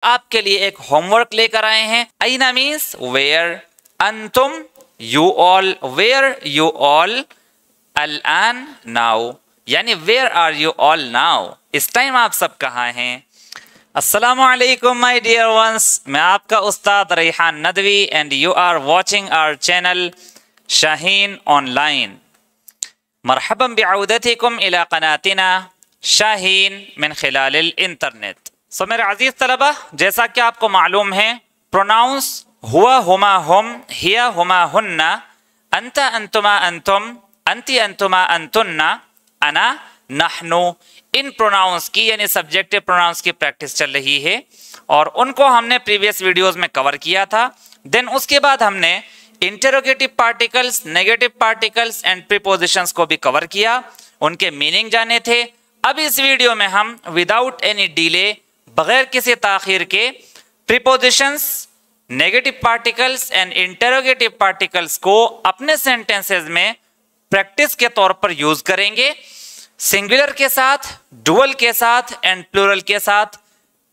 आपके लिए एक होमवर्क लेकर आए हैं। अयना मीन्स वेयर, अंतुम you all, where you all, अल-आन नाउ, यानी where are you all now, इस टाइम आप सब कहाँ हैं। अस्सलामु अलैकुम माय डियर वंस, मैं आपका उस्ताद Rehan Nadvi and you are watching our channel Shaheen online. मरहबन बिअउदतिकुम इला क़नातिना शाहीन मिन खिलालिल इंटरनेट। सो मेरे अजीज तलबा, जैसा कि आपको मालूम है, प्रोनाउंस हुआ हुमा हुम, हिया हुमा हुन्ना, अंता अंतुमा अंतुम, अंती अंतुमा अंतुन्ना, अना नहनु, इन प्रोनाउंस की यानी सब्जेक्टिव प्रोनाउंस की प्रैक्टिस चल रही है और उनको हमने प्रीवियस वीडियोस में कवर किया था। देन उसके बाद हमने interrogative particles, negative particles and prepositions को भी कवर किया, उनके मीनिंग जाने थे। अब इस वीडियो में हम विदाउट एनी डिले, बगैर किसी ताखीर के, prepositions, negative particles and interrogative particles को अपने सेंटेंसेस में प्रैक्टिस के तौर पर यूज करेंगे, सिंगुलर के साथ, डुअल के साथ एंड प्लूरल के साथ।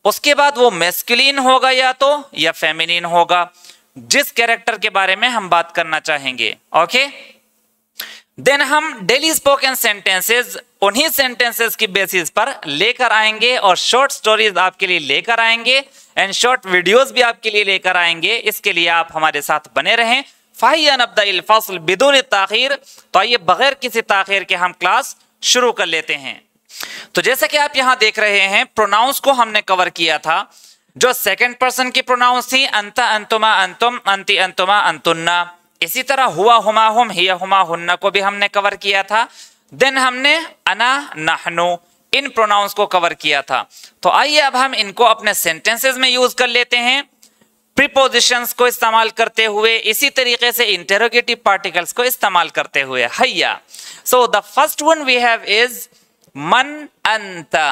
उसके बाद वो मैस्कुलिन होगा या फेमिनिन होगा, जिस कैरेक्टर के बारे में हम बात करना चाहेंगे। ओके, देन हम डेली स्पोकन सेंटेंसेस उन्हीं सेंटेंसेस की बेसिस पर लेकर आएंगे और शॉर्ट स्टोरीज आपके लिए लेकर आएंगे एंड शॉर्ट वीडियोस भी आपके लिए लेकर आएंगे। इसके लिए आप हमारे साथ बने रहें। फाहिया नब्दाइल फस्ल बिदून ताखीर, तो आइए बगैर किसी ताखीर के हम क्लास शुरू कर लेते हैं। तो जैसा कि आप यहां देख रहे हैं, प्रोनाउंस को हमने कवर किया था। जो सेकंड पर्सन की प्रोनाउंस थी अंता अंतुमा अंतुम, अंती अंतुमा अंतुन्ना। इसी तरह हुआ हुमा हुम, हिया हुमा हुन्ना को भी हमने कवर किया था। देन हमने अना नहनु, इन प्रोनाउंस को कवर किया था। तो आइए अब हम इनको अपने सेंटेंसेस में यूज कर लेते हैं, प्रीपोजिशंस को इस्तेमाल करते हुए, इसी तरीके से इंटरोगेटिव पार्टिकल्स को इस्तेमाल करते हुए। हैया, so the first one we have is मन अंता।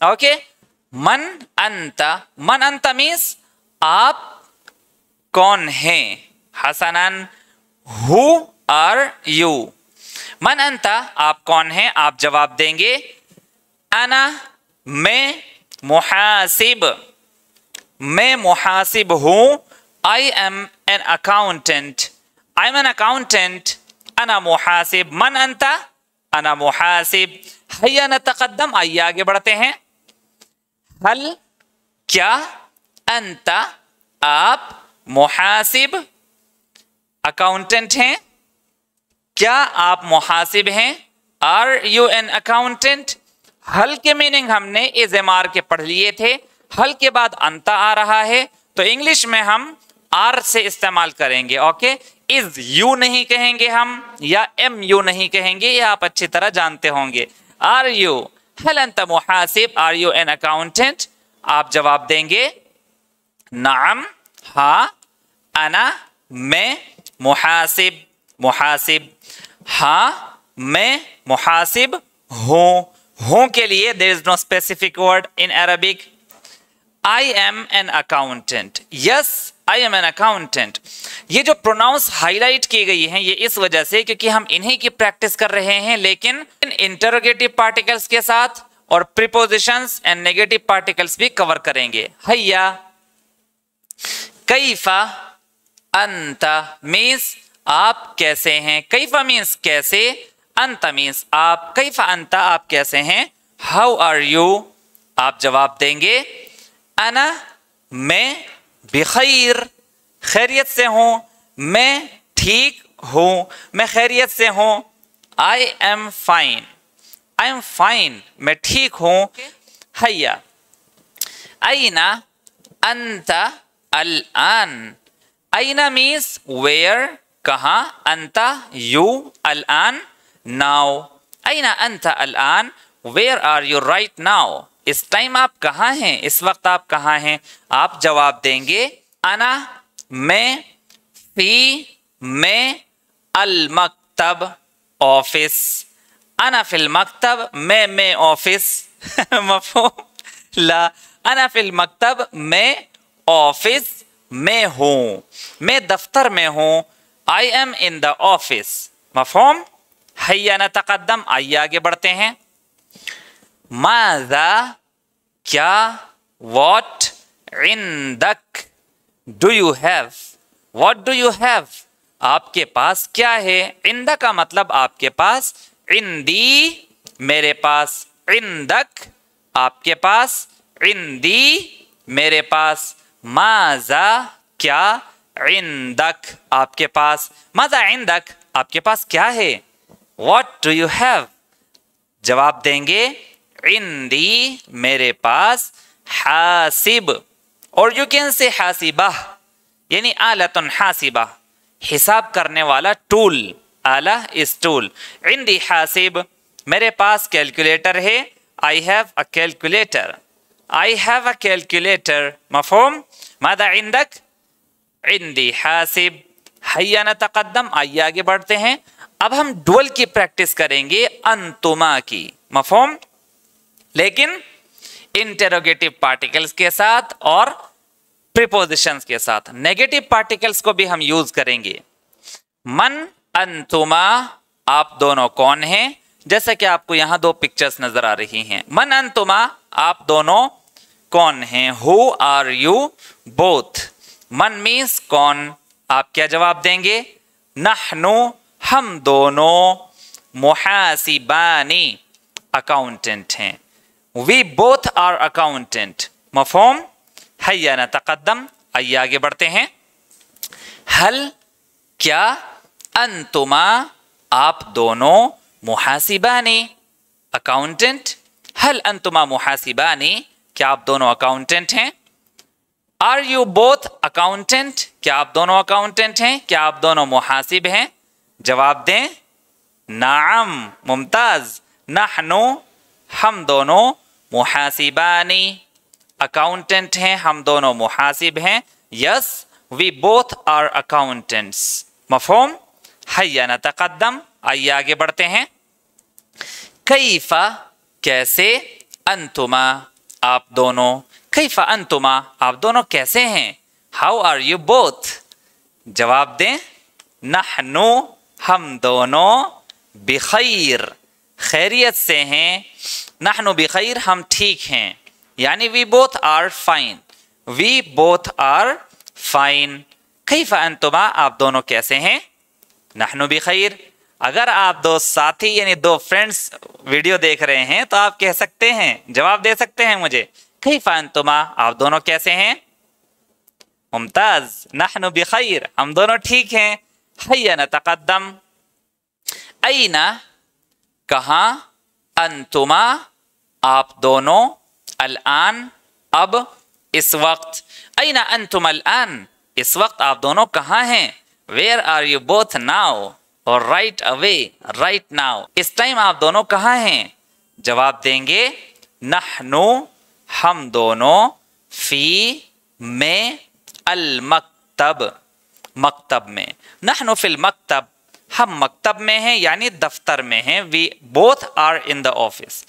ओके, मन अंता। मन अंता मीन्स आप कौन हैं। हसनन, हु आर यू। मन अंता, आप कौन हैं, आप जवाब देंगे अना, मैं मुहासिब, मैं मुहासिब हूं। I am an accountant, I am an accountant. अना मुहासिब। मन अंता, अना मुहासिब। हैया नतक़द्दम, आइए आगे बढ़ते हैं। हल, क्या, अंता, आप, मुहासिब, अकाउंटेंट हैं। क्या आप मुहासिब हैं? Are you an accountant? हल के मीनिंग हमने इज एम आर के पढ़ लिए थे। हल के बाद अंता आ रहा है, तो इंग्लिश में हम आर से इस्तेमाल करेंगे। ओके, इज यू नहीं कहेंगे हम, या एम यू नहीं कहेंगे, ये आप अच्छी तरह जानते होंगे। आर यू, हल अंता मुहासिब, आर यू एन अकाउंटेंट? आप जवाब देंगे नाम, हाँ, अना, मैं मुहासिब, मुहासिब, हाँ मैं मुहासिब हूं। हूं के लिए there is no specific word in Arabic. I am an accountant, yes I am an accountant. ये जो प्रोनाउंस हाईलाइट की गई हैं, ये इस वजह से क्योंकि हम इन्हीं की प्रैक्टिस कर रहे हैं, लेकिन इंटरोगेटिव पार्टिकल्स के साथ और प्रीपोजिशंस एंड नेगेटिव पार्टिकल्स भी कवर करेंगे। हैया, कैफा अंता मीन्स आप कैसे हैं। कैफा मीन्स कैसे, अंता मीन्स आप। कैफा अंता, आप कैसे हैं। हाउ आर यू, आप जवाब देंगे अना, मैं बिखैर, खैरियत से हूं, मैं ठीक हूं, मैं खैरियत से हूं। I am fine, I am fine, मैं ठीक हूं। हैया, अयना अंता अल-आन। अयना मीन्स वेयर, कहाँ, अंता यू, अल-आन नाउ। अयना अंता अल-आन, where are you right now. इस टाइम आप कहाँ हैं, इस वक्त आप कहाँ हैं। आप जवाब देंगे अना, मैं, फी, मैं, अल मकतब, ऑफिस। अना फिल मकतब, मैं ऑफिस। मफ़हूम? ला, अना फिल मकतब, मैं ऑफिस में हूं, मैं दफ्तर में हूं। I am in the office. मफ़हूम? हैया नतक़द्दम, आइए आगे बढ़ते हैं। माज़ा, क्या, व्हाट, इंदक, do you have, what do you have, आपके पास क्या है। इंदा का मतलब आपके पास, इंदी मेरे पास, इंदक आपके पास, इंदी मेरे पास, माजा क्या, इंदक आपके पास, माजा इंदक आपके पास क्या है, व्हाट डू यू हैव, जवाब देंगे इंदी मेरे पास, हासिब, और यू कैन से हासिबा यानी आलतुन हासिबा, हिसाब करने वाला टूल, आला इस टूल। इंदी हासिब मेरे पास कैलकुलेटर है, I have a calculator, I have a calculator, मफहूम। मादा इंदक, इंदी हासिब। हैया नतक़द्दम, आइए आगे बढ़ते हैं। अब हम डुअल की प्रैक्टिस करेंगे अंतुमा की, मफहूम, लेकिन इंटेरोगेटिव पार्टिकल्स के साथ और प्रीपोजिशंस के साथ। नेगेटिव पार्टिकल्स को भी हम यूज करेंगे। मन अंतुमा, आप दोनों कौन हैं, जैसा कि आपको यहां दो पिक्चर्स नजर आ रही हैं। मन अंतुमा, आप दोनों कौन हैं, हु आर यू बोथ। मन मीन्स कौन, आप क्या जवाब देंगे, नहनु हम दोनों, मुहासिबानी अकाउंटेंट हैं, वी बोथ आर अकाउंटेंट, मफहूम। हैया नतक़द्दम, आइए आगे बढ़ते हैं। हल क्या, अंतुमा आप दोनों, मुहासिबानी अकाउंटेंट, हल अंतुमा मुहासिबानी क्या आप दोनों अकाउंटेंट हैं। आर यू बोथ अकाउंटेंट, क्या आप दोनों अकाउंटेंट हैं, क्या आप दोनों मुहासिब हैं, जवाब दें नाम, मुमताज। नहनु हम दोनों, मुहासिबानी अकाउंटेंट हैं, हम दोनों मुहासिब हैं, yes we both are accountants, मफहूम। हैया नतक़द्दम, आइए आगे बढ़ते हैं। कैफा कैसे, अंतुमा आप दोनों, कैफा अंतुमा आप दोनों कैसे हैं, हाउ आर यू बोथ, जवाब दें नहनु हम दोनों, बिखैर खैरियत से हैं, नहनु बिखैर हम ठीक हैं, यानी we both are fine, we both are fine. कैफा अंतुमा आप दोनों कैसे हैं, नहनु बिखैर। अगर आप दो साथी यानी दो फ्रेंड्स वीडियो देख रहे हैं तो आप कह सकते हैं, जवाब दे सकते हैं मुझे, कैफा अंतुमा आप दोनों कैसे हैं, मुमताज, नहनु बिखैर हम दोनों ठीक हैं। हैया नतक़द्दम, ऐना कहाँ, अंतुमा आप दोनों, अल-आन अब, इस वक्त, ऐना अंतुम अल-आन इस वक्त आप दोनों कहाँ हैं, where are you both now, और राइट अवे राइट नाउ इस टाइम आप दोनों कहाँ हैं, जवाब देंगे नहनु हम दोनों, फी में, अल मकतब मकतब में, नहनु फिल मकतब हम मकतब में हैं यानी दफ्तर में हैं, we both are in the office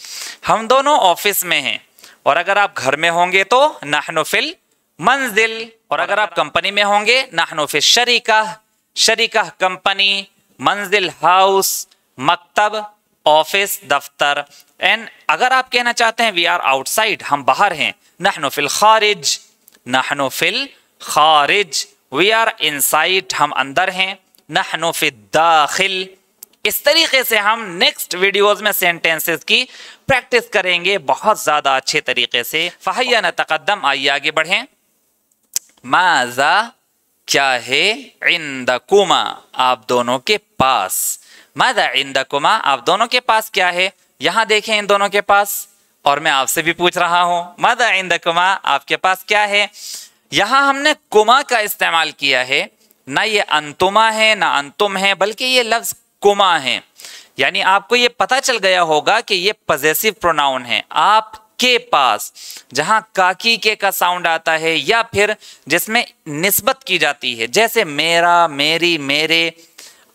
हम दोनों ऑफिस में हैं। और अगर आप घर में होंगे तो नहनु फिल मंजिल, और अगर आप कंपनी में होंगे नहनु फिल शरीका, शरीका कंपनी, मंजिल हाउस, मकतब ऑफिस दफ्तर। एंड अगर आप कहना चाहते हैं वी आर आउटसाइड हम बाहर हैं, नहनु फिल खारिज, नहनु फिल खारिज वी आर इनसाइड हम अंदर हैं, नहनु फिल दाखिल। इस तरीके से हम नेक्स्ट वीडियोस में सेंटेंसेस की प्रैक्टिस करेंगे बहुत ज्यादा अच्छे तरीके से। फहैया नतक़द्दम, आइए आगे बढ़ें। माजा क्या है, इंदकुमा आप दोनों के पास, मादा इंदकुमा आप दोनों के पास क्या है, यहां देखें इन दोनों के पास, और मैं आपसे भी पूछ रहा हूं मादा इंदकुमा आपके पास क्या है। यहां हमने कुमा का इस्तेमाल किया है, ना ये अंतुमा है ना अंतुम है, बल्कि ये लफ्ज कुमा है, यानी आपको ये पता चल गया होगा कि ये पजेसिव प्रोनाउन है। आपके पास जहां काकी के का साउंड आता है या फिर जिसमें निस्बत की जाती है, जैसे मेरा, मेरी, मेरे,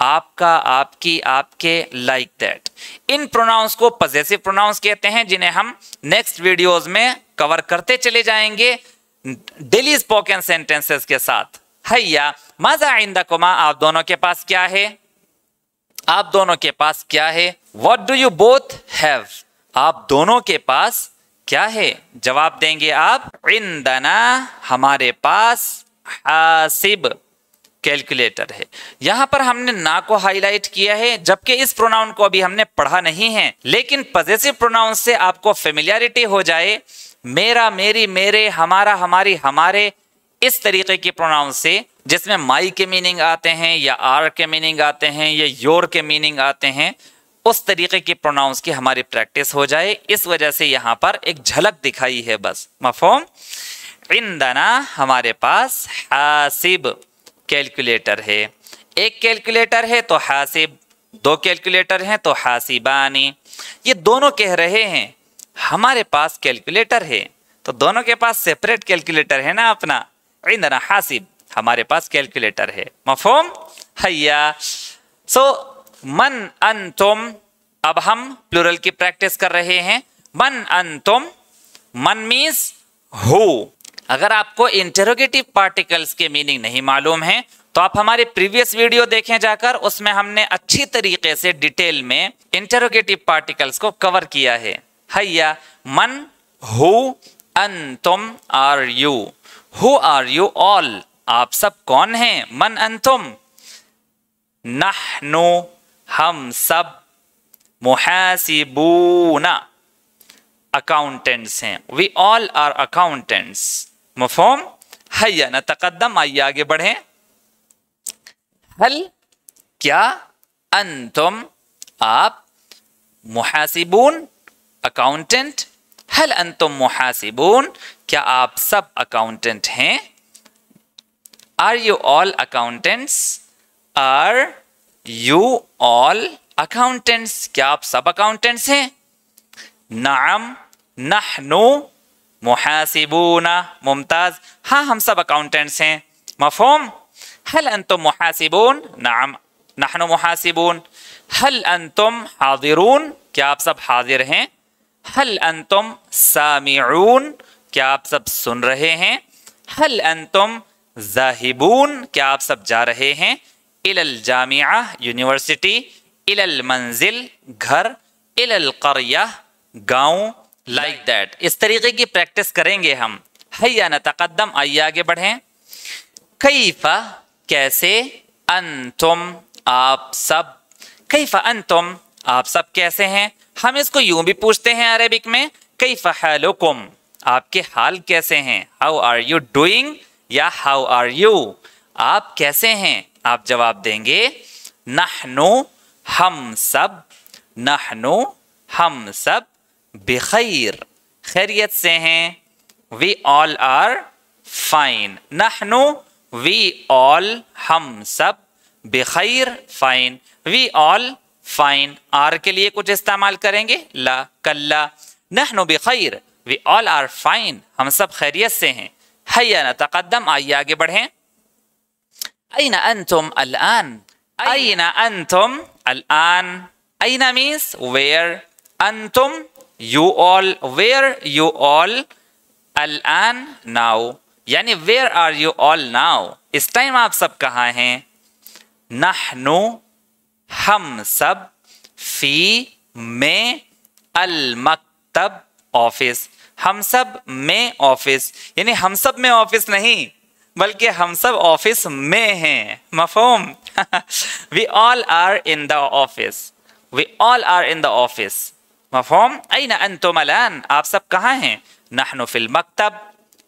आपका, आपकी, आपके, लाइक दैट, इन प्रोनाउंस को पजेसिव प्रोनाउंस कहते हैं, जिन्हें हम नेक्स्ट वीडियोस में कवर करते चले जाएंगे डेली स्पोकन सेंटेंसेस के साथ। हैया माजा इंदकुमा आप दोनों के पास क्या है, आप दोनों के पास क्या है। What do you both have आप दोनों के पास کیا ہے؟ جواب دیں گے آپ عندنا ہمارے پاس حاسب کیلکولیٹر ہے. یہاں پر ہم نے نا کو ہائی لائٹ کیا ہے جبکہ اس پروناؤن کو ابھی ہم نے پڑھا نہیں ہے, لیکن پوزیسو پروناؤن سے آپ کو فیملیرٹی ہو جائے, میرا, میری, میرے, ہمارا, ہماری, ہمارے, اس طریقے کی پروناؤن سے جس میں مائی کے میننگ آتے ہیں یا آر کے میننگ آتے ہیں یا یور کے میننگ آتے ہیں, اس طریقے کی پروناؤنس کی ہماری پریکٹس ہو جائے. اس وجہ سے یہاں پر ایک جھلک دکھائی ہے بس. مفہوم؟ عندنا ہمارے پاس حاسب کیلکولیٹر ہے. ایک کیلکولیٹر ہے تو حاسب, دو کیلکولیٹر ہیں تو حاسبانی. یہ دونوں کہہ رہے ہیں ہمارے پاس کیلکولیٹر ہے, تو دونوں کے پاس سیپریٹ کیلکولیٹر ہے نا اپنا. عندنا حاسب ہمارے پاس کیلکولیٹر ہے. مفہوم؟ حیا. سو من انتم, اب ہم پلورل کی پریکٹس کر رہے ہیں. من انتم, من مینس ہو. اگر آپ کو انٹروگیٹو پارٹیکلز کے میننگ نہیں معلوم ہے تو آپ ہمارے پریویس ویڈیو دیکھیں جا کر, اس میں ہم نے اچھی طریقے سے ڈیٹیل میں انٹروگیٹو پارٹیکلز کو کور کیا ہے. حیا. من, ہو, انتم, are you. Who are you all, آپ سب کون ہیں؟ من انتم. نحنو, ہم سب. محاسبون, اکاؤنٹنٹس ہیں. وی آل آر اکاؤنٹنٹس. مفہوم؟ حیا نتقدم, آئیے آگے بڑھیں. حل, کیا, انتم, آپ, محاسبون, اکاؤنٹنٹ. حل انتم محاسبون, کیا آپ سب اکاؤنٹنٹ ہیں؟ Are you all accountants. Are you all accountants, کیا آپ سب اکاؤنٹنٹس ہیں؟ نعم, نحنو محاسبون. ممتاز, ہاں ہم سب اکاؤنٹنٹس ہیں. مفہوم؟ حل انتم محاسبون. نعم نحن محاسبون. حل انتم حاضرون, کیا آپ سب حاضر ہیں؟ حل انتم سامعون, کیا آپ سب سن رہے ہیں؟ حل انتم ذاہبون, کیا آپ سب جا رہے ہیں؟ الی الجامعہ, یونیورسٹی. الی المنزل, گھر. الی القریہ, گاؤں. Like that. اس طریقے کی پریکٹس کریں گے ہم. حیا نتقدم, آئیے آگے بڑھیں. کیف, کیسے. انتم, آپ سب. کیف انتم, آپ سب کیسے ہیں؟ ہم اس کو یوں بھی پوچھتے ہیں عربک میں, کیف حالکم, آپ کے حال کیسے ہیں؟ ہاؤ آر یو ڈوئنگ یا ہاؤ آر یو, آپ کیسے ہیں؟ آپ جواب دیں گے نحنو, ہم سب. نحنو, ہم سب. بخیر, خیریت سے ہیں. وی آل آر فائن. نحنو, وی آل, ہم سب. بخیر, فائن. We all fine. آر کے لیے کچھ استعمال کریں گے؟ لا, کلا. نحنو بخیر, وی آل آر فائن, ہم سب خیریت سے ہیں. حیا نتقدم, آئیے آگے بڑھیں. این انتم الان. این انتم الان. این means where. انتم, you all, where you all. الان, now, یعنی where are you all now, اس ٹائم آپ سب کہاں ہیں؟ نحنو, ہم سب. فی, میں. المکتب, آفس, ہم سب میں آفس, یعنی ہم سب میں آفس نہیں بلکہ ہم سب آفس میں ہیں. مفہوم؟ we all are in the office. we all are in the office. مفہوم؟ این انتم الان, آپ سب کہاں ہیں؟ نحن فی المکتب,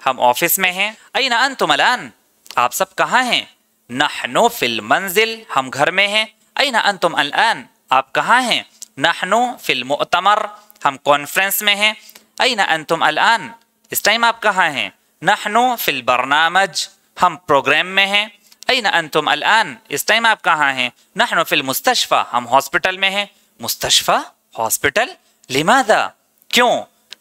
ہم آفس میں ہیں. این انتم الان, آپ سب کہاں ہیں؟ نحن فی المنزل, ہم گھر میں ہیں. این انتم الان, آپ کہاں ہیں؟ نحن فی المؤتمر, ہم کانفرنس میں ہیں. این انتم الان, اس ٹائم آپ کہاں ہیں؟ نحن فی البرنامج, ہم پروگرام میں ہیں. این انتم الان, اس ٹائم آپ کہاں ہیں؟ نحن فی المستشفى, ہم ہاسپٹل میں ہیں. مستشفى, ہاسپٹل. لماذا, کیوں؟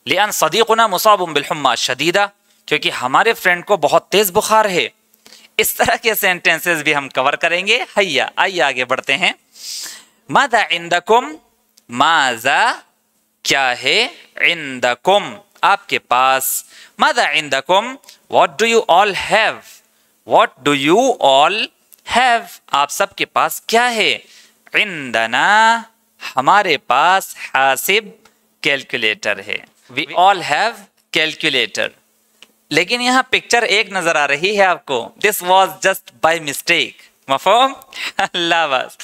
لأن صدیقنا مصاب بالحمى الشدیدہ, کیونکہ ہمارے فرینڈ کو بہت تیز بخار ہے. اس طرح کے سینٹینسز بھی ہم کور کریں گے. حیا, آئیے آگے بڑھتے ہیں. ماذا عندکم, ماذا, کیا ہے. عندکم, آپ کے پاس. ماذا عندکم, what do you all have. what do you all have, آپ سب کے پاس کیا ہے. عندنا, ہمارے پاس. حاسب, کیلکولیٹر ہے. we all have calculator. लेकिन यहाँ पिक्चर एक नजर आ रही है आपको. This was just by mistake. मफ़हूम? अल्लाह बस.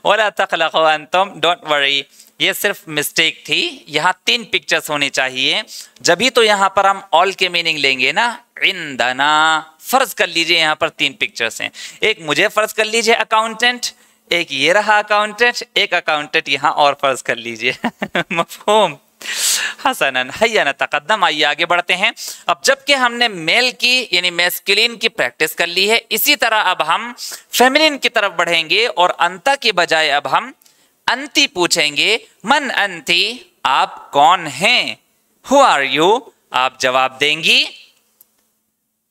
वला तक़लक़ू अंतुम, don't worry. ये सिर्फ मिस्टेक थी. यहाँ 3 पिक्चर्स होनी चाहिए. जभी तो यहाँ पर हम ऑल के मीनिंग लेंगे ना. इंदना, फर्ज कर लीजिए यहाँ पर 3 पिक्चर्स हैं. एक मुझे फर्ज कर लीजिए अकाउंटेंट, एक ये रहा अकाउंटेंट, एक अकाउंटेंट यहाँ और फर्ज कर लीजिए. मफ़हूम? हसनन, हैया नतक़द्दम. आइए आगे बढ़ते हैं. अब जबकि हमने मेल की यानी मैस्कुलिन की प्रैक्टिस कर ली है, इसी तरह अब हम फेमिनिन की तरफ बढ़ेंगे और अंता के बजाय अब हम अंती पूछेंगे. मन अंती, आप कौन हैं? हु आर यू, आप जवाब देंगी.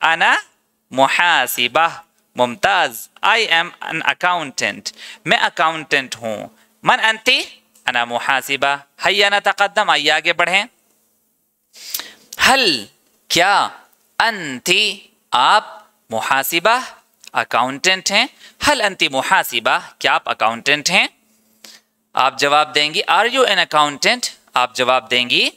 अना मुहासिबा. Mumtaz, I am an accountant, मैं अकाउंटेंट हूं. मन अंती, अना मुहासिबा. हैया नतक़द्दम. आइए आगे बढ़ें. हल, क्या, अंती, आप, मुहासिबा, अकाउंटेंट हैं. हल अंती मुहासिबा, क्या आप अकाउंटेंट हैं? आप जवाब देंगी. आर यू एन अकाउंटेंट, आप जवाब देंगी.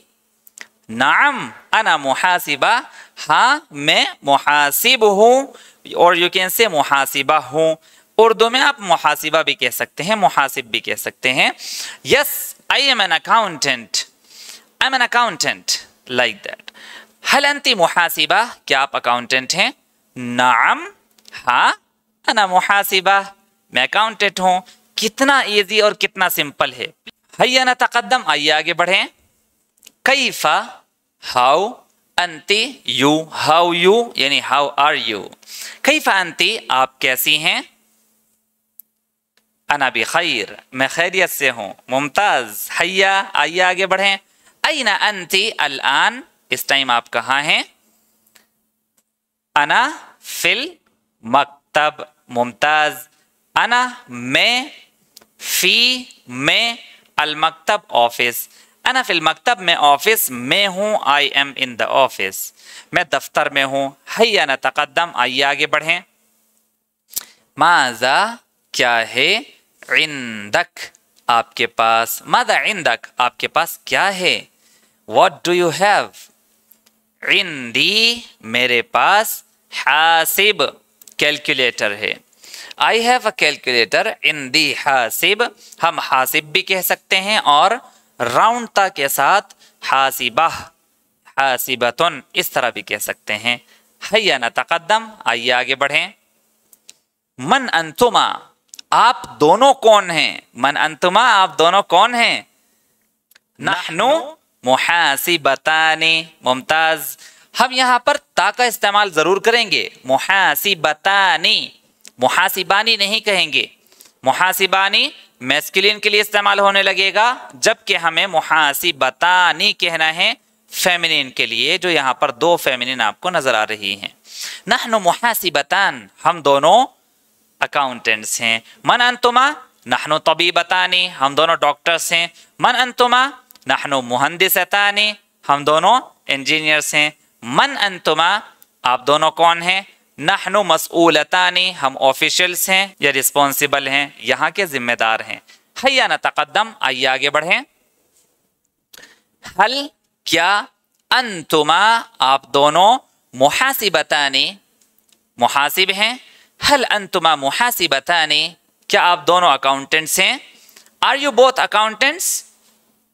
नाम अना मुहासिबा, हाँ मैं मुहासिब हूँ. और यू कैन से मुहासिबा हूँ. उर्दू में आप मुहासिबा भी कह सकते हैं, मुहासिब भी कह सकते हैं. Yes, I am an accountant, I am an accountant, like that. हल अंती मुहासिबा, क्या आप अकाउंटेंट हैं? नाम, हाँ अना मुहासिबा, मैं अकाउंटेंट हूँ. कितना इजी और कितना सिंपल है. हैया नतक़द्दम. आइए आगे बढ़ें. कैफा, हाउ, अंती, यू, हाउ यू यानी हाउ आर यू. कैफा अंती, आप कैसी हैं? अना बिखैर, मैं खैरियत से हूँ. मुमताज, हैया. आइए आगे बढ़ें. अयना अंती अल-आन, इस टाइम आप कहाँ हैं? अना फिल मकतब. मुमताज. अना, मैं, फी, मैं, अल मकतब, ऑफिस. अना फिल मकतब, मैं ऑफिस में हूँ. आई एम इन द ऑफिस, मैं दफ्तर में हूँ. हैया नतक़द्दम. आइए आगे बढ़ें. माज़ा, क्या है? इंदक, आपके पास. माज़ा इंदक, आपके पास क्या है? What do you have? इंदी, मेरे पास. हासिब, कैलकुलेटर है. I have a calculator. इंदी हासिब, हम हासिब भी कह सकते हैं और राउंडता के साथ हासिबा, हासिबतुन, इस तरह भी कह सकते हैं. हैया नतक़द्दम. आइए आगे बढ़ें. मन अंतुमा, आप दोनों कौन हैं? मन अंतुमा, आप दोनों कौन हैं? नहनु मुहासिबतानी. मुमताज. हम यहाँ पर ता का इस्तेमाल जरूर करेंगे. मुहासिबतानी, मुहासिबानी नहीं कहेंगे. मुहासिबानी मैस्कुलिन के लिए इस्तेमाल होने लगेगा, जबकि हमें मुहासिबतानी कहना है फेमिनिन के लिए, जो यहाँ पर 2 फेमिनिन आपको नजर आ रही हैं. नहनु मुहासिबतान, हम दोनों अकाउंटेंट्स हैं. मन अंतुमा, नहनु तबीबतानी, हम दोनों डॉक्टर्स हैं. मन अंतुमा, नहनु मुहंदिसतानी, हम दोनों इंजीनियर्स हैं. मन अंतुमा, आप दोनों कौन हैं? नहनु मसऊलतानी, हम ऑफिशियल्स हैं या रिस्पॉन्सिबल हैं, यहाँ के जिम्मेदार हैं. हैया नतक़द्दम. आइए आगे बढ़ें. हल, क्या, अंतुमा, आप दोनों मुहासिबतानी, मुहासिब हैं. हल अंतुमा मुहासिबतानी, क्या आप दोनों अकाउंटेंट्स हैं? Are you both accountants?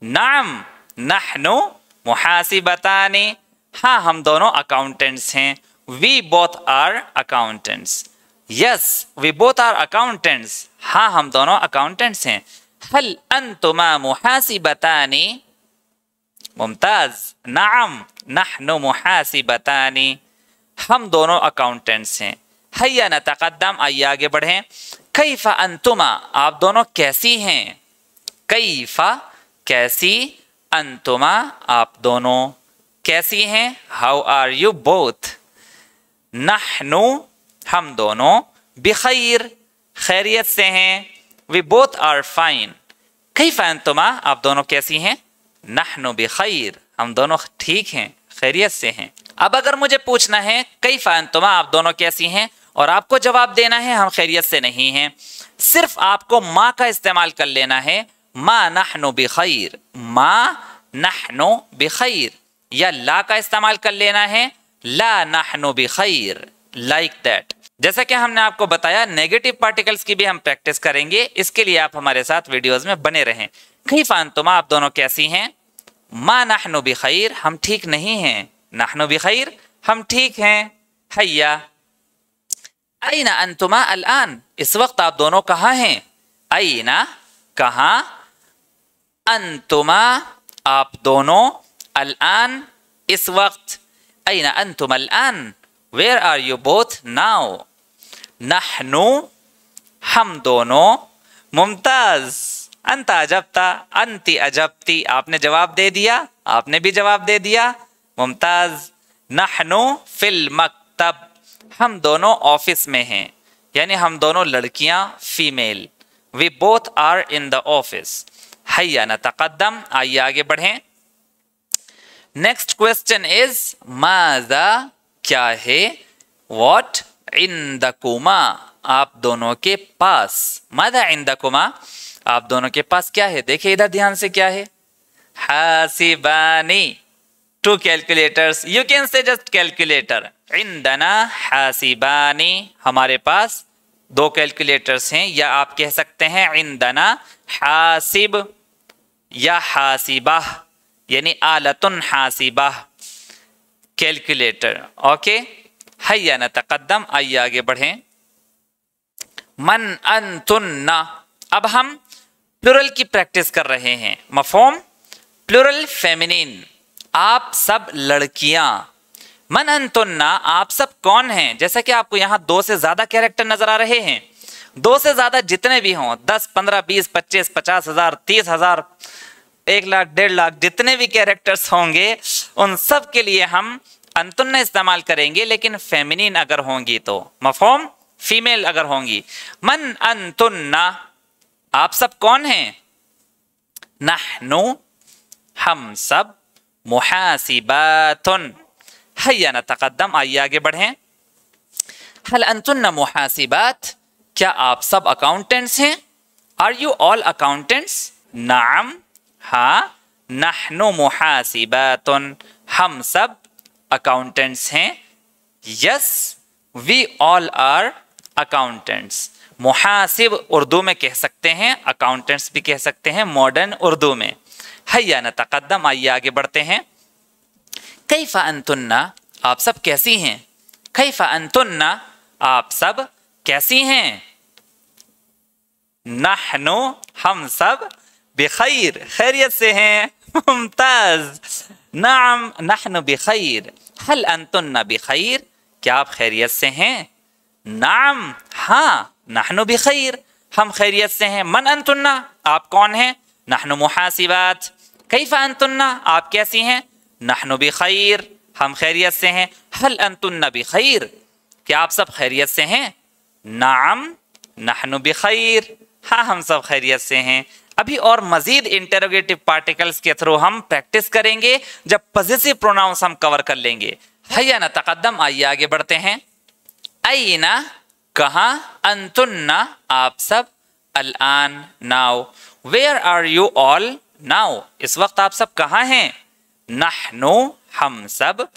नाम नहनु मुहासिबतानी, हाँ हम दोनों अकाउंटेंट्स हैं. We both are accountants. Yes, we both are accountants, हाँ हम दोनों अकाउंटेंट्स हैं. हल अंतुमा मुहासिबतानी. मुमताज. नाम नहनु मुहासिबतानी, हम दोनों अकाउंटेंट्स हैं. हैया नतक़द्दम. आइए आगे बढ़ें. कैफा अंतुमा, आप दोनों कैसी हैं? कैफा, कैसी. अंतुमा, आप दोनों कैसी हैं? How are you both? नहनु, हम दोनों. बिखैर, खैरियत से हैं. We both are fine. कैफा अंतुमा, आप दोनों कैसी हैं? नहनु बिखैर, हम दोनों ठीक हैं, खैरियत से हैं. अब अगर मुझे पूछना है कैफा अंतुमा, आप दोनों कैसी हैं, और आपको जवाब देना है हम खैरियत से नहीं हैं, सिर्फ आपको माँ का इस्तेमाल कर लेना है. मा नहनु बिखैर, मा नहनु बिखैर, या ला का इस्तेमाल कर लेना है, ला नहनु बिखैर, लाइक दैट। जैसा कि हमने आपको बताया नेगेटिव पार्टिकल्स की भी हम प्रैक्टिस करेंगे, इसके लिए आप हमारे साथ वीडियोस में बने रहें। कैफ अंतुम, आप दोनों कैसी हैं? मा नहनु बिखैर, हम ठीक नहीं हैं। नहनु बिखैर, हम ठीक हैं। हैया ऐना अंतुमा अलआन, इस वक्त आप दोनों कहाँ हैं? ऐना, कहाँ, अंतुमा, आप दोनों, अलआन, इस वक्त। ऐना अंतुम अलआन, where are you both now? नहनु, हम दोनों। मुमताज, अंत अजबता, अंति अजबती, आपने जवाब दे दिया, आपने भी जवाब दे दिया। मुमताज। नहनु फिल मकतब, हम दोनों ऑफिस में हैं, यानी हम दोनों लड़कियां, female. We both are in the office. हैया नतक़द्दम, आइए आगे बढ़ें। नेक्स्ट क्वेश्चन इज माज़ा, क्या है? व्हाट इंदकुमा, आप दोनों के पास। माज़ा इंदकुमा, आप दोनों के पास क्या है? देखिए इधर ध्यान से, क्या है? हासिबानी, two calculators, you can say just calculator. इंदना हासिबानी, हमारे पास दो कैलकुलेटर्स हैं, या आप कह सकते हैं इंदना हासिब या हासिबाह, यानी आलतुन हासिबाह, कैलकुलेटर। ओके, हैया नतक़द्दम, आइए आगे बढ़ें। मन अंतुन्ना, अब हम प्लूरल की प्रैक्टिस कर रहे हैं। मफ़हूम? प्लूरल फेमिनिन, आप सब लड़कियां। मन अंतुन्ना, आप सब कौन हैं? जैसा कि आपको यहाँ 2 से ज्यादा कैरेक्टर नजर आ रहे हैं। 2 से ज्यादा जितने भी हों, 10, 15, 20, 25, 50,000, 30,000, 1 लाख, 1.5 लाख, जितने भी कैरेक्टर्स होंगे उन सब के लिए हम अंतुन्ना इस्तेमाल करेंगे, लेकिन फेमिनिन अगर होंगी तो। मफ़हूम? फीमेल अगर होंगी। मन अंतुन्ना, आप सब कौन हैं? नहनु, हम सब। मुहासिबातुन, हैया नतक़द्दम, आइए आगे बढ़ें। हल अंतुन्ना मुहासिबात, क्या आप सब अकाउंटेंट्स हैं? Are you all accountants? नाम, हाँ। नहनु मुहासिबातुन, हम सब अकाउंटेंट्स हैं। Yes, we all are accountants. मुहासिब उर्दू में कह सकते हैं, अकाउंटेंट्स भी कह सकते हैं मॉडर्न उर्दू में। हैया नतक़द्दम, आइए आगे बढ़ते हैं। कैफ़ा अंतुन्ना, आप सब कैसी हैं? कैफ़ा अंतुन्ना, आप सब कैसी हैं? नहनु, हम सब। बिखैर, खैरियत से हैं। मुमताज। नाम नहनु बिखैर। हल अंतुन्ना बिखैर, क्या आप खैरियत से हैं? नाम, हाँ। नहनु बिखैर, हम खैरियत से हैं। मन अंतुन्ना, आप कौन हैं? नहनु मुहासिबात। कैफ़ा अंतुन्ना, आप कैसी हैं? नहनु बिखैर, हम खैरियत से हैं। हल अंतुन्ना बिखैर, क्या आप सब खैरियत से हैं? नाम, नहनु बिखैर, हाँ हम सब खैरियत से हैं। अभी और मजीद इंटरोगेटिव पार्टिकल्स के थ्रू हम प्रैक्टिस करेंगे जब पॉजिटिव प्रोनाउंस हम कवर कर लेंगे। हैया नतक़द्दम, आइए आगे बढ़ते हैं। ऐना, कहाँ, अंतुन्ना, आप सब, अलआन, now, where are you all now, इस वक्त आप सब कहाँ हैं? नहनु, हम सब,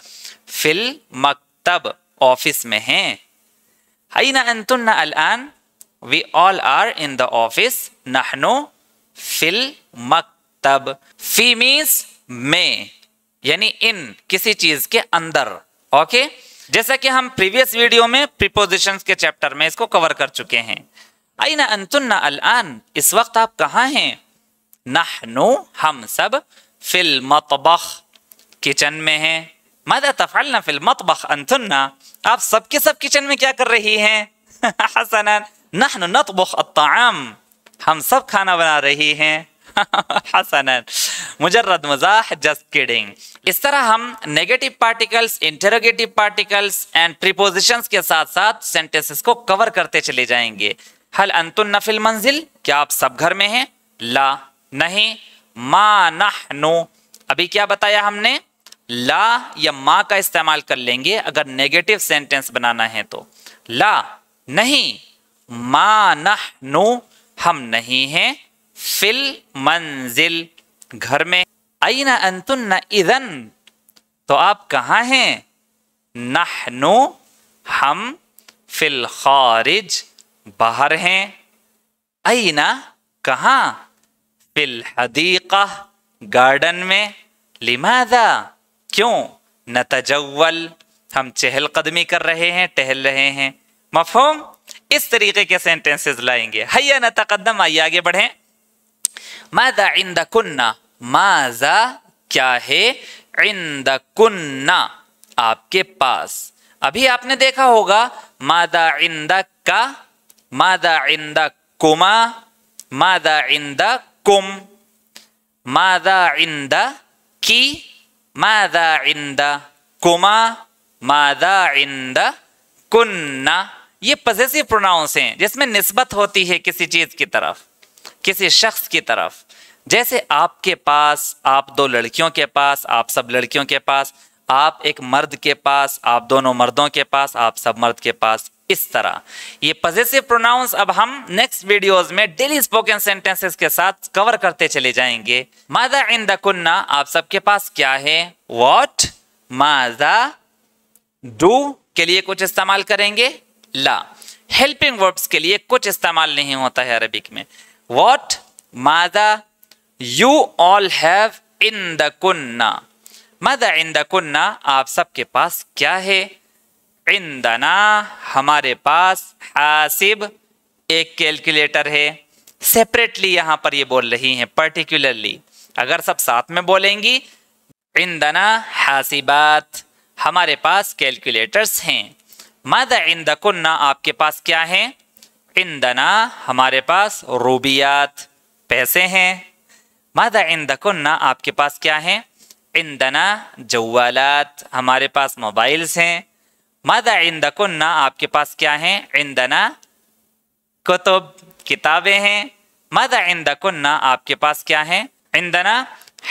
फिल मकतब, ऑफिस में हैं। ऐना अंतुन्ना अलआन, we all are in the office. नहनु फिल मकतब। फी मीन्स में, यानी इन, किसी चीज के अंदर। ओके, जैसा कि हम प्रीवियस वीडियो में प्रीपोजिशंस के चैप्टर में इसको कवर कर चुके हैं। ऐना अंतुन्ना अलआन, इस वक्त आप कहाँ हैं? नहनु, हम सब, फिल मतबख, किचन में हैं। मादा तफ़अलना फिल मतबख अंतुन्ना, आप सब के सब किचन में क्या कर रही हैं? हसनन, नहनु नतबख अत्ताआम, हम सब खाना बना रही हैं। हसनन, मुजर्रद मज़ाह, जस्ट किडिंग। इस तरह हम negative particles, interrogative particles and prepositions के साथ साथ सेंटेंसेस को कवर करते चले जाएंगे। हल अंतुन्ना फिल मंजिल, क्या आप सब घर में हैं? ला, नहीं। मा नहनु, अभी क्या बताया हमने? ला या मा का इस्तेमाल कर लेंगे अगर नेगेटिव सेंटेंस बनाना है तो। ला, नहीं। मा नहनु, हम नहीं हैं। फिल मंजिल, घर में। ऐना अंतुन्ना इदन, तो आप कहाँ हैं? नहनु, हम, फिल खारिज, बाहर हैं। अयना, कहाँ? फिल हदीका, गार्डन में। लिमादा, क्यों? नतजव्वल, हम चहलकदमी कर रहे हैं, टहल रहे हैं। मफहूम? इस तरीके के सेंटेंसेस लाएंगे। हैया नतकद्दम, आइए आगे बढ़ें। माज़ा इंदकुन्ना, माज़ा क्या है, इंदकुन्ना आपके पास। अभी आपने देखा होगा माज़ा इंदका, माज़ा इंदकुमा, माज़ा इंदकुम, माज़ा इंदकी, माज़ा इंदकुमा, माज़ा इंदकुन्ना। ये पॉसेसिव प्रोनाउंस हैं जिसमें निस्बत होती है किसी चीज की तरफ, किसी शख्स की तरफ। जैसे आपके पास, आप दो लड़कियों के पास, आप सब लड़कियों के पास, आप एक मर्द के पास, आप दोनों मर्दों के पास, आप सब मर्द के पास। इस तरह ये पॉसेसिव प्रोनाउंस अब हम नेक्स्ट वीडियोस में डेली स्पोकन सेंटेंसेस के साथ कवर करते चले जाएंगे। माज़ा इंदकुन्ना, आप सबके पास क्या है? व्हाट, माज़ा, डू के लिए कुछ इस्तेमाल करेंगे, ला। हेल्पिंग वर्ब्स के लिए कुछ इस्तेमाल नहीं होता है अरबिक में। व्हाट, माज़ा, यू ऑल हैव इंदकुन्ना, माज़ा इंदकुन्ना, आप सबके पास क्या है? इंदना, हमारे पास, हासिब, एक कैलकुलेटर है। सेपरेटली यहां पर ये बोल रही हैं, पर्टिकुलरली। अगर सब साथ में बोलेंगी, इंदना हासिबात, हमारे पास कैलकुलेटर्स हैं। माज़ा इंदकुन्ना, आपके पास क्या है? इंदना, हमारे पास, रूबियात, पैसे हैं। माज़ा इंदकुन्ना, आपके पास क्या है? इंदना जव्वालात, हमारे पास मोबाइल्स हैं। माज़ा इंदकुन्ना, आपके पास क्या है? इंदना कुतुब, किताबें हैं। माज़ा इंदकुन्ना, आपके पास क्या है? इंदना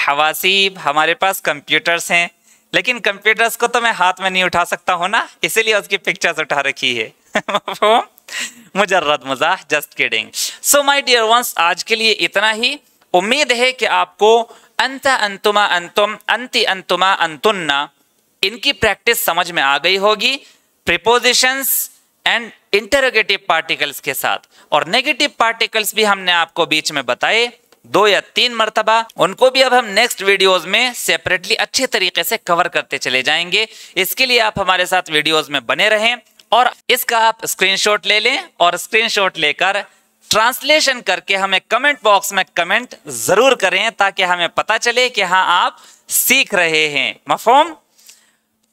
हवासीब, हमारे पास कंप्यूटर्स हैं। लेकिन कंप्यूटर्स को तो मैं हाथ में नहीं उठा सकता हूं ना, इसीलिए उसकी पिक्चर्स उठा रखी है। मुजर्रद मजाह, just kidding. So my dear ones, आज के लिए इतना ही। उम्मीद है कि आपको अंता, अंतुमा, अंतुम, अंति, अंतुमा, अंतुन्ना इनकी प्रैक्टिस समझ में आ गई होगी प्रीपोजिशंस एंड इंटरोगेटिव पार्टिकल्स के साथ। और नेगेटिव पार्टिकल्स भी हमने आपको बीच में बताए 2 या 3 मर्तबा। उनको भी अब हम नेक्स्ट वीडियोस में सेपरेटली अच्छे तरीके से कवर करते चले जाएंगे। इसके लिए आप हमारे साथ वीडियोस में बने रहें और इसका आप स्क्रीनशॉट ले लें और स्क्रीनशॉट लेकर ट्रांसलेशन करके हमें कमेंट बॉक्स में कमेंट जरूर करें, ताकि हमें पता चले कि हाँ आप सीख रहे हैं। मफहूम?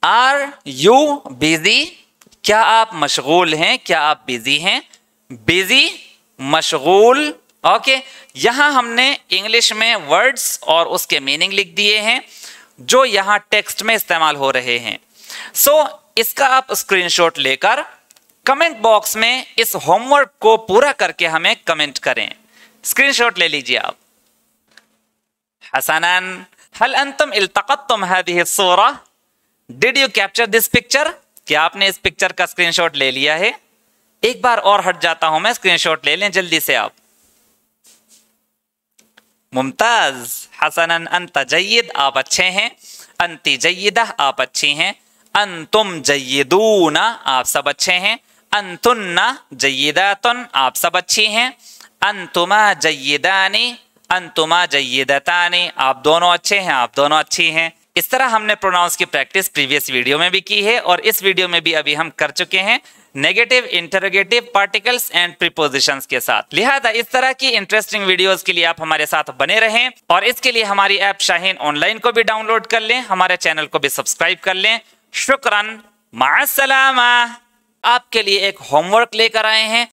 आर यू बिजी, क्या आप मशगूल हैं, क्या आप बिजी हैं? बिजी, मशगूल। ओके, यहां हमने इंग्लिश में वर्ड्स और उसके मीनिंग लिख दिए हैं जो यहां टेक्स्ट में इस्तेमाल हो रहे हैं। सो इसका आप स्क्रीनशॉट लेकर कमेंट बॉक्स में इस होमवर्क को पूरा करके हमें कमेंट करें। स्क्रीनशॉट ले लीजिए आप। हसनन, हल अंतुम इल्तक़त्तुम हादिहि सूरा, did you capture this picture? क्या आपने इस पिक्चर का स्क्रीनशॉट ले लिया है? एक बार और हट जाता हूं मैं, स्क्रीनशॉट ले लें जल्दी से आप। मुमताज, हसनन अंत जय्यद, आप अच्छे हैं। अंति जय्यदा, आप अच्छी हैं। अंतुम जय्यदूना, आप सब अच्छे हैं। अंतुन्ना जय्यदातुन, आप सब अच्छी हैं। अंतुमा जय्यदानी, अंतुमा जय्यदतानी, आप दोनों अच्छे हैं, आप दोनों अच्छी हैं। इस तरह हमने प्रोनाउंस की प्रैक्टिस प्रीवियस वीडियो में भी की है और इस वीडियो में भी अभी हम कर चुके हैं negative, interrogative particles and prepositions के साथ। लिहाजा इस तरह की इंटरेस्टिंग वीडियोस के लिए आप हमारे साथ बने रहें और इसके लिए हमारी ऐप शाहीन ऑनलाइन को भी डाउनलोड कर लें, हमारे चैनल को भी सब्सक्राइब कर लें। शुक्रन, माअस्सलामा। आपके लिए एक होमवर्क लेकर आए हैं